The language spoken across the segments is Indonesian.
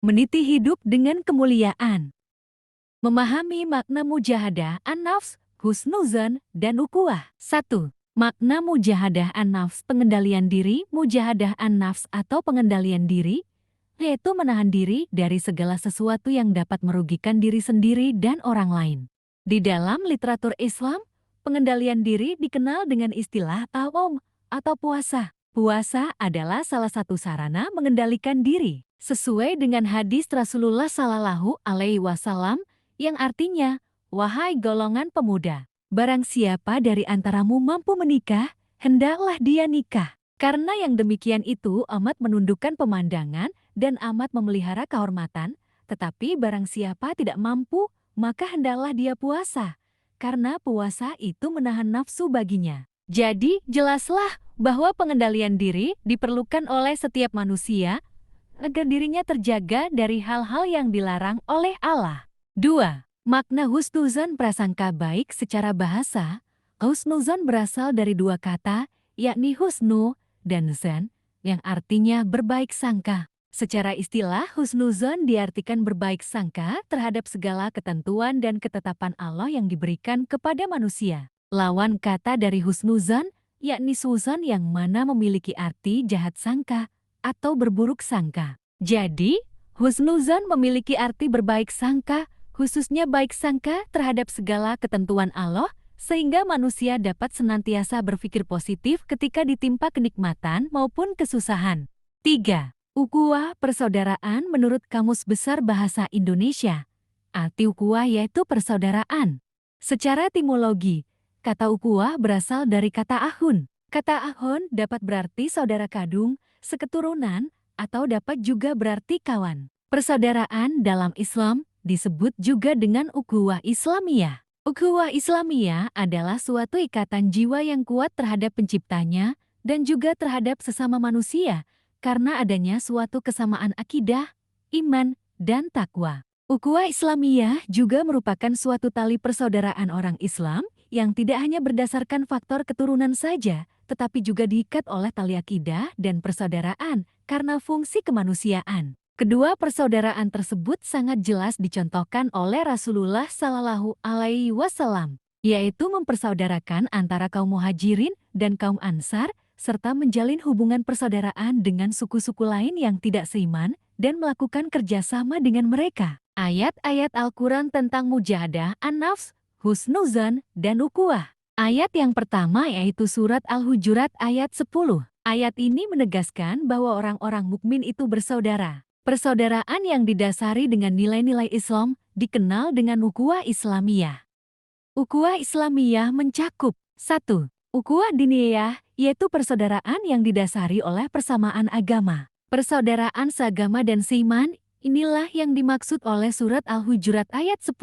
Meniti hidup dengan kemuliaan. Memahami makna mujahadah an-nafs, husnuzan, dan ukhuwah. 1. Makna mujahadah an-nafs, pengendalian diri. Mujahadah an-nafs atau pengendalian diri, yaitu menahan diri dari segala sesuatu yang dapat merugikan diri sendiri dan orang lain. Di dalam literatur Islam, pengendalian diri dikenal dengan istilah ta'awum atau puasa. Puasa adalah salah satu sarana mengendalikan diri, sesuai dengan hadis Rasulullah Shallallahu Alaihi Wasallam yang artinya, wahai golongan pemuda, barang siapa dari antaramu mampu menikah, hendaklah dia nikah. Karena yang demikian itu amat menundukkan pemandangan dan amat memelihara kehormatan, tetapi barang siapa tidak mampu, maka hendaklah dia puasa, karena puasa itu menahan nafsu baginya. Jadi, jelaslah bahwa pengendalian diri diperlukan oleh setiap manusia agar dirinya terjaga dari hal-hal yang dilarang oleh Allah. 2. Makna husnuzan, prasangka baik. Secara bahasa, husnuzan berasal dari dua kata, yakni husnu dan zan, yang artinya berbaik sangka. Secara istilah, husnuzan diartikan berbaik sangka terhadap segala ketentuan dan ketetapan Allah yang diberikan kepada manusia. Lawan kata dari husnuzan, yakni suzan, yang mana memiliki arti jahat sangka atau berburuk sangka. Jadi, husnuzan memiliki arti berbaik sangka, khususnya baik sangka terhadap segala ketentuan Allah, sehingga manusia dapat senantiasa berpikir positif ketika ditimpa kenikmatan maupun kesusahan. 3. Ukhuwah, persaudaraan. Menurut Kamus Besar Bahasa Indonesia, arti ukhuwah yaitu persaudaraan. Secara etimologi, kata ukhuwah berasal dari kata ahun. Kata ahun dapat berarti saudara kandung, seketurunan, atau dapat juga berarti kawan. Persaudaraan dalam Islam disebut juga dengan ukhuwah Islamiyah. Ukhuwah Islamiyah adalah suatu ikatan jiwa yang kuat terhadap penciptanya dan juga terhadap sesama manusia, karena adanya suatu kesamaan akidah, iman, dan takwa. Ukhuwah Islamiyah juga merupakan suatu tali persaudaraan orang Islam yang tidak hanya berdasarkan faktor keturunan saja, tetapi juga diikat oleh tali akidah dan persaudaraan karena fungsi kemanusiaan. Kedua persaudaraan tersebut sangat jelas dicontohkan oleh Rasulullah Shallallahu Alaihi Wasallam, yaitu mempersaudarakan antara kaum muhajirin dan kaum ansar, serta menjalin hubungan persaudaraan dengan suku-suku lain yang tidak seiman dan melakukan kerjasama dengan mereka. Ayat-ayat Al-Quran tentang mujahadah an-nafs, husnuzan, dan ukhuwah. Ayat yang pertama yaitu surat Al-Hujurat ayat 10. Ayat ini menegaskan bahwa orang-orang mukmin itu bersaudara. Persaudaraan yang didasari dengan nilai-nilai Islam dikenal dengan ukhuwah Islamiyah. Ukhuwah Islamiyah mencakup 1. Ukhuwah diniyah, yaitu persaudaraan yang didasari oleh persamaan agama. Persaudaraan seagama dan seiman, inilah yang dimaksud oleh surat Al-Hujurat ayat 10.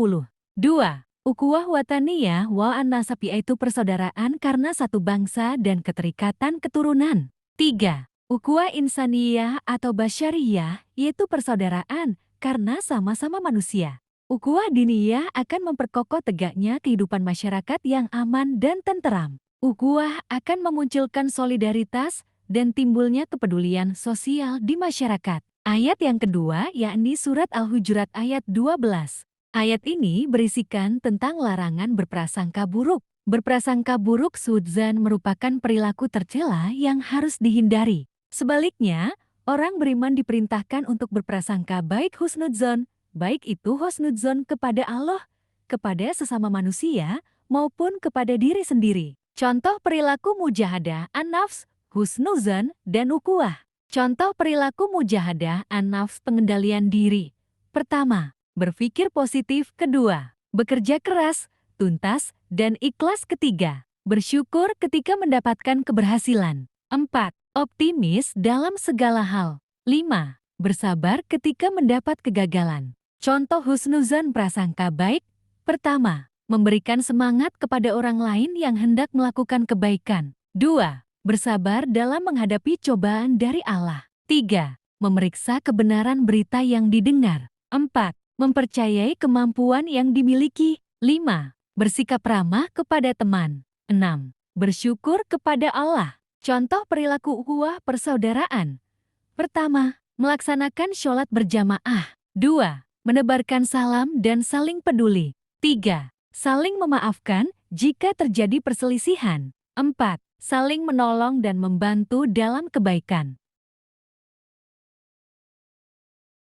2. Ukhuwah wataniyah wa an-nasab, yaitu persaudaraan karena satu bangsa dan keterikatan keturunan. 3. Ukhuwah insaniyah atau basyariyah, yaitu persaudaraan karena sama-sama manusia. Ukhuwah diniyah akan memperkokoh tegaknya kehidupan masyarakat yang aman dan tenteram. Ukhuwah akan memunculkan solidaritas dan timbulnya kepedulian sosial di masyarakat. Ayat yang kedua yakni surat Al-Hujurat ayat 12. Ayat ini berisikan tentang larangan berprasangka buruk. Berprasangka buruk sudzan merupakan perilaku tercela yang harus dihindari. Sebaliknya, orang beriman diperintahkan untuk berprasangka baik husnudzon, baik itu husnudzon kepada Allah, kepada sesama manusia, maupun kepada diri sendiri. Contoh perilaku mujahadah an-nafs, husnuzan, dan ukhuwah. Contoh perilaku mujahadah an-nafs, pengendalian diri. Pertama, berpikir positif. Kedua, bekerja keras, tuntas, dan ikhlas. Ketiga, bersyukur ketika mendapatkan keberhasilan. 4. Optimis dalam segala hal. 5. Bersabar ketika mendapat kegagalan. Contoh husnuzan, prasangka baik. Pertama, memberikan semangat kepada orang lain yang hendak melakukan kebaikan. 2. Bersabar dalam menghadapi cobaan dari Allah. 3. Memeriksa kebenaran berita yang didengar. 4. Mempercayai kemampuan yang dimiliki. 5. Bersikap ramah kepada teman. 6. Bersyukur kepada Allah. Contoh perilaku ukhuwah persaudaraan. Pertama, Melaksanakan sholat berjamaah. 2. Menebarkan salam dan saling peduli. 3. Saling memaafkan jika terjadi perselisihan. 4. Saling menolong dan membantu dalam kebaikan.